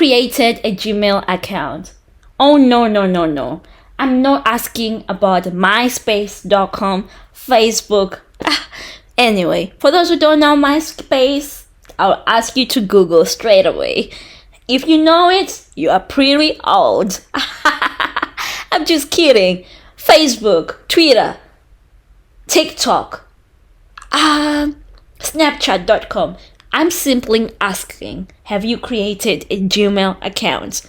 created a Gmail account? Oh, no. I'm not asking about myspace.com, Facebook. Anyway, for those who don't know MySpace, I'll ask you to Google straight away. If you know it, you are pretty old. I'm just kidding. Facebook, Twitter, TikTok, Snapchat.com. I'm simply asking, have you created a Gmail account?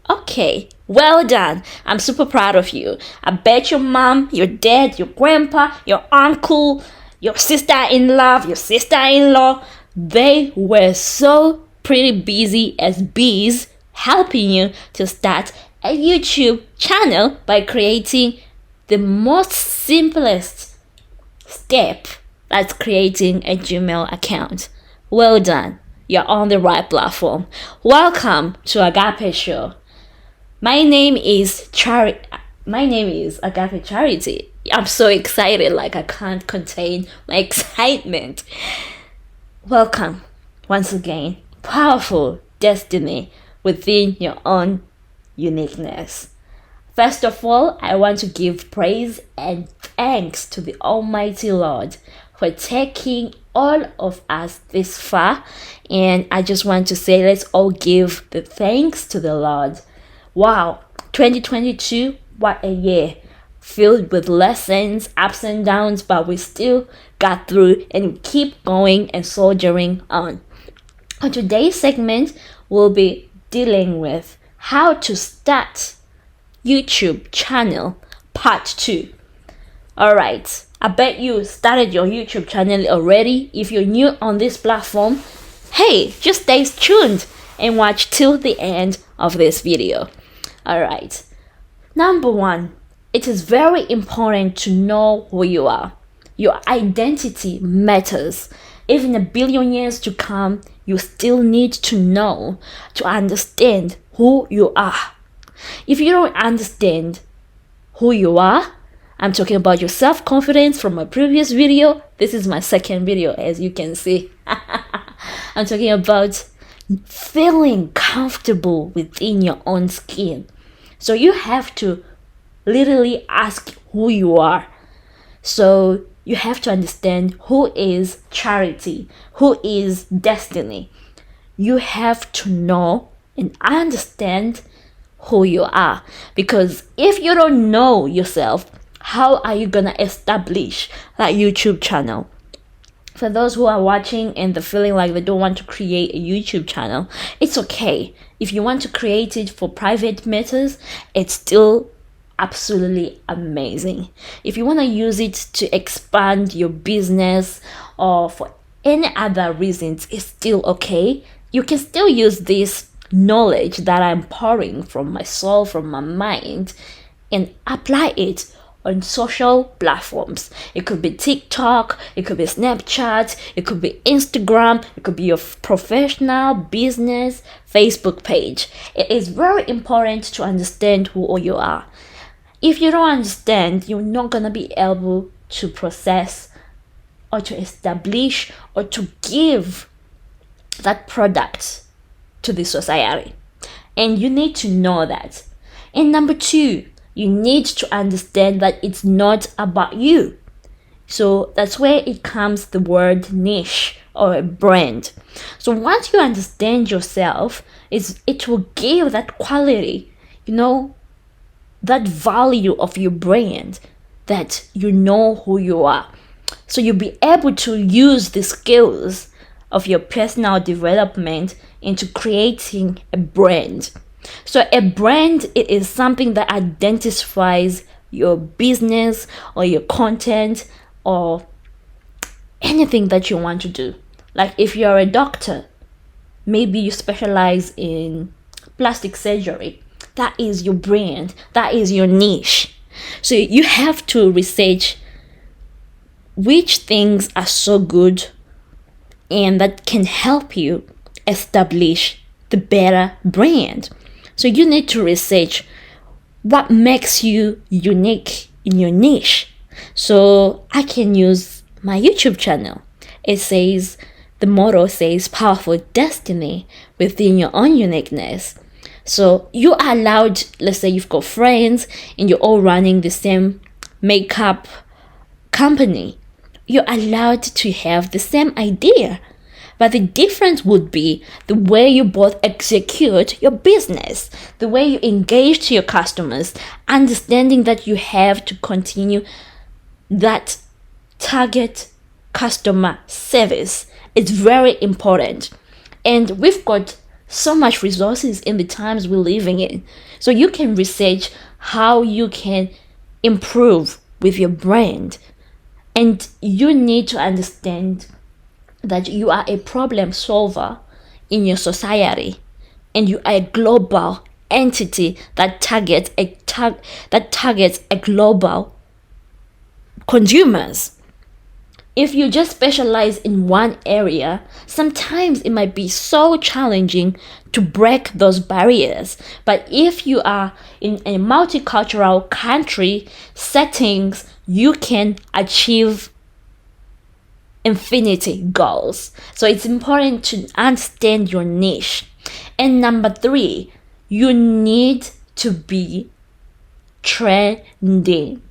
Okay, well done. I'm super proud of you. I bet your mom, your dad, your grandpa, your uncle, your sister-in-law, your sister-in-law, they were so pretty busy as bees helping you to start a YouTube channel by creating the most simplest step, that's creating a Gmail account. Well done. You're on the right platform. Welcome to Agape Show. My name is Agape Charity. I'm so excited, like I can't contain my excitement. Welcome once again. Powerful destiny within your own uniqueness. First of all, I want to give praise and thanks to the Almighty Lord for taking all of us this far. And I just want to say, let's all give the thanks to the Lord. Wow, 2022, what a year. Filled with lessons, ups and downs, but we still got through and we keep going and soldiering on. On today's segment, we'll be dealing with how to start YouTube channel part 2. Alright, I bet you started your YouTube channel already. If you're new on this platform, hey, just stay tuned and watch till the end of this video. Alright, number 1, it is very important to know who you are. Your identity matters. Even a billion years to come, you still need to know, to understand who you are. If you don't understand who you are, I'm talking about your self-confidence from my previous video. This is my second video, as you can see. I'm talking about feeling comfortable within your own skin. So you have to literally ask who you are. So you have to understand who is Charity, who is Destiny. You have to know and understand who you are. Because if you don't know yourself, how are you gonna establish that YouTube channel? For those who are watching and they're feeling like they don't want to create a YouTube channel, it's okay. If you want to create it for private matters, it's still absolutely amazing. If you want to use it to expand your business or for any other reasons, it's still okay. You can still use this knowledge that I'm pouring from my soul, from my mind, and apply it on social platforms. It could be TikTok, it could be Snapchat, it could be Instagram, it could be your professional business Facebook page. It is very important to understand who you are. If you don't understand, you're not gonna be able to process or to establish or to give that product to the society. And you need to know that. And number 2, you need to understand that it's not about you. So that's where it comes the word niche or a brand. So once you understand yourself, it will give that quality, that value of your brand, that you know who you are. So you'll be able to use the skills of your personal development into creating a brand. So a brand, it is something that identifies your business or your content or anything that you want to do. Like if you're a doctor, maybe you specialize in plastic surgery. That is your brand. That is your niche. So you have to research which things are so good and that can help you establish the better brand. So you need to research what makes you unique in your niche. So I can use my YouTube channel. It says the motto says powerful destiny within your own uniqueness. So you are allowed, let's say you've got friends and you're all running the same makeup company. You're allowed to have the same idea. But the difference would be the way you both execute your business, the way you engage to your customers, understanding that you have to continue that target customer service. It's very important. And we've got so much resources in the times we're living in. So you can research how you can improve with your brand. And you need to understand that you are a problem solver in your society, and you are a global entity that targets a global consumers. If you just specialize in one area, sometimes it might be so challenging to break those barriers. But if you are in a multicultural country settings, you can achieve infinity goals. So it's important to understand your niche. And number 3, you need to be trending.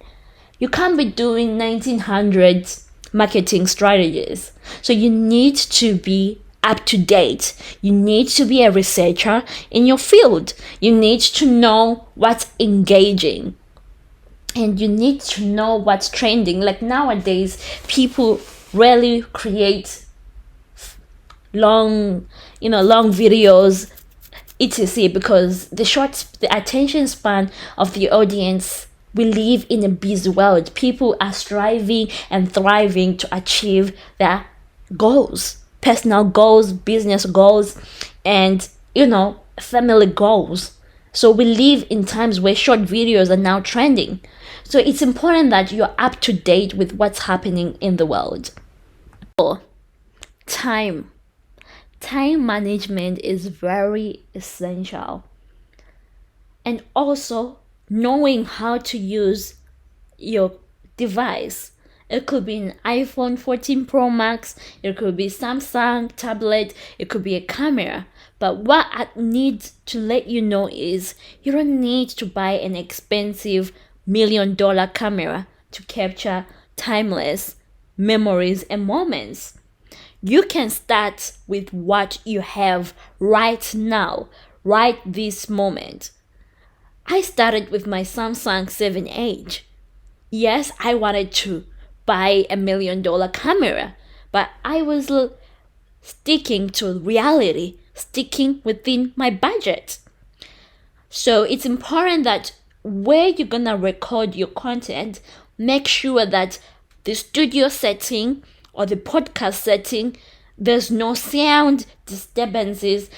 You can't be doing 1900s marketing strategies. So you need to be up to date. You need to be a researcher in your field. You need to know what's engaging. And you need to know what's trending. Like nowadays, people rarely create long videos, etc. because the attention span of the audience. We live in a busy world. People are striving and thriving to achieve their goals, personal goals, business goals, and family goals. So we live in times where short videos are now trending. So it's important that you're up to date with what's happening in the world. Time management is very essential, and also knowing how to use your device. It could be an iPhone 14 Pro Max, it could be Samsung tablet, it could be a camera. But what I need to let you know is you don't need to buy an expensive $1 million camera to capture timeless memories and moments. You can start with what you have right now, right this moment. I started with my Samsung 7H. Yes, I wanted to buy a $1 million camera, but I was sticking to reality, sticking within my budget. So it's important that where you're gonna record your content, make sure that the studio setting or the podcast setting, there's no sound disturbances.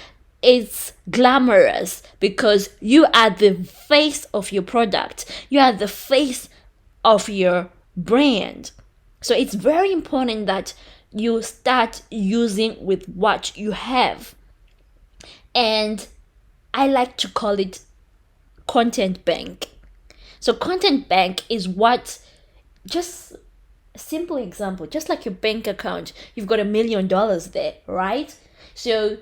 It's glamorous because you are the face of your product. You are the face of your brand. So it's very important that you start using with what you have. And I like to call it content bank. So content bank is what, just a simple example, just like your bank account, you've got $1 million there, right? So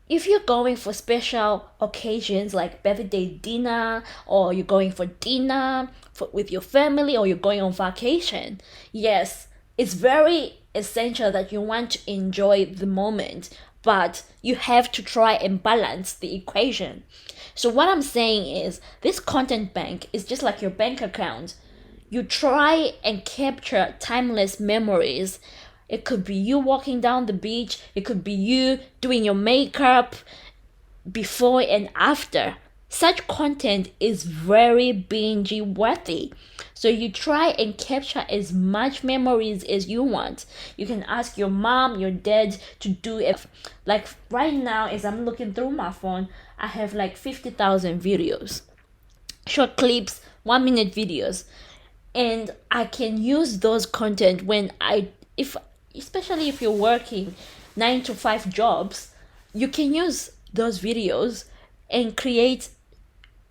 if you're going for special occasions like birthday dinner, or you're going for dinner with your family, or you're going on vacation, yes, it's very essential that you want to enjoy the moment, but you have to try and balance the equation. So what I'm saying is, this content bank is just like your bank account. You try and capture timeless memories. It could be you walking down the beach. It could be you doing your makeup before and after. Such content is very binge worthy. So you try and capture as much memories as you want. You can ask your mom, your dad to do it. Like right now, as I'm looking through my phone, I have like 50,000 videos. Short clips, 1-minute videos. And I can use those content especially if you're working 9-to-5 jobs, you can use those videos and create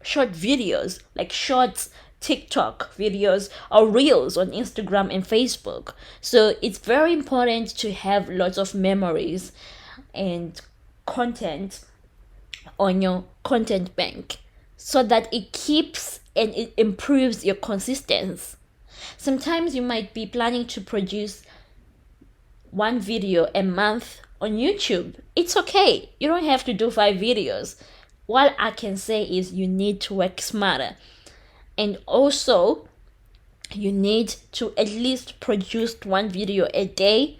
short videos, like shorts TikTok videos or reels on Instagram and Facebook. So it's very important to have lots of memories and content on your content bank so that it keeps and it improves your consistency. Sometimes you might be planning to produce one video a month on YouTube. It's okay. You don't have to do 5 videos. What I can say is you need to work smarter. And also, you need to at least produce one video a day.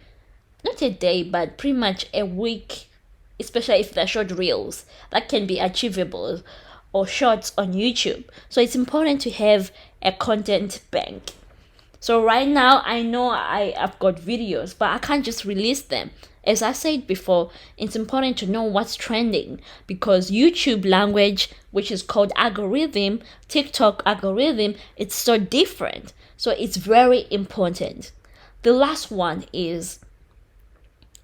Not a day, but pretty much a week, especially if they're short reels. That can be achievable, or shorts on YouTube. So it's important to have a content bank. So right now, I know I've got videos, but I can't just release them. As I said before, it's important to know what's trending, because YouTube language, which is called algorithm, TikTok algorithm, it's so different. So it's very important. The last one is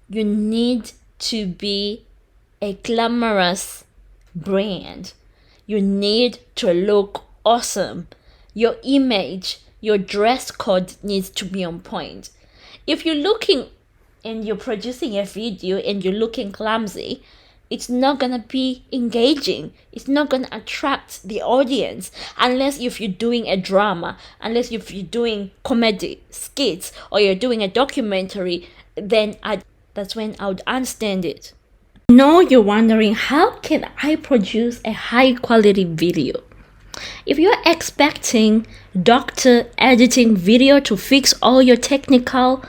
you need to be a glamorous brand. You need to look awesome. Your image, your dress code needs to be on point. If you're looking and you're producing a video and you're looking clumsy, it's not gonna be engaging. It's not gonna attract the audience unless if you're doing a drama, unless if you're doing comedy skits or you're doing a documentary, then that's when I would understand it. Now you're wondering, how can I produce a high quality video? If you're expecting doctor editing video to fix all your technical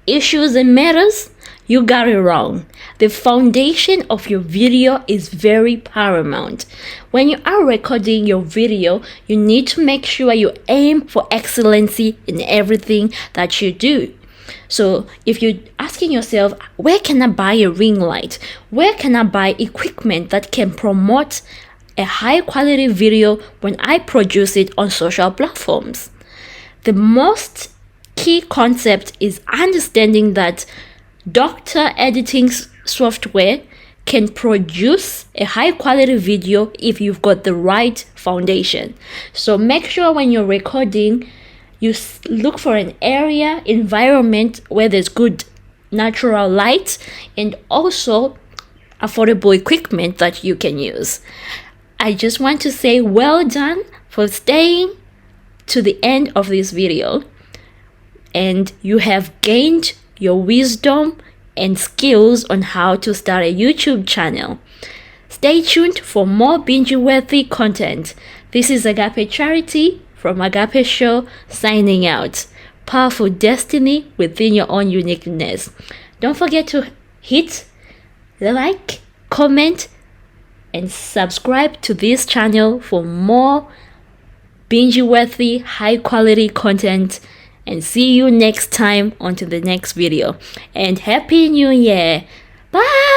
issues and matters, you got it wrong. The foundation of your video is very paramount. When you are recording your video, you need to make sure you aim for excellency in everything that you do. So if you're asking yourself, where can I buy a ring light? Where can I buy equipment that can promote a high quality video when I produce it on social platforms? The most key concept is understanding that doctor editing software can produce a high quality video if you've got the right foundation. So make sure when you're recording, you look for an area, environment where there's good natural light and also affordable equipment that you can use. I just want to say well done for staying to the end of this video, and you have gained your wisdom and skills on how to start a YouTube channel. Stay tuned for more binge-worthy content. This is Agape Charity from Agape Show signing out. Powerful destiny within your own uniqueness. Don't forget to hit the like, comment, and subscribe to this channel for more binge-worthy, high-quality content. And see you next time onto the next video. And Happy New Year. Bye.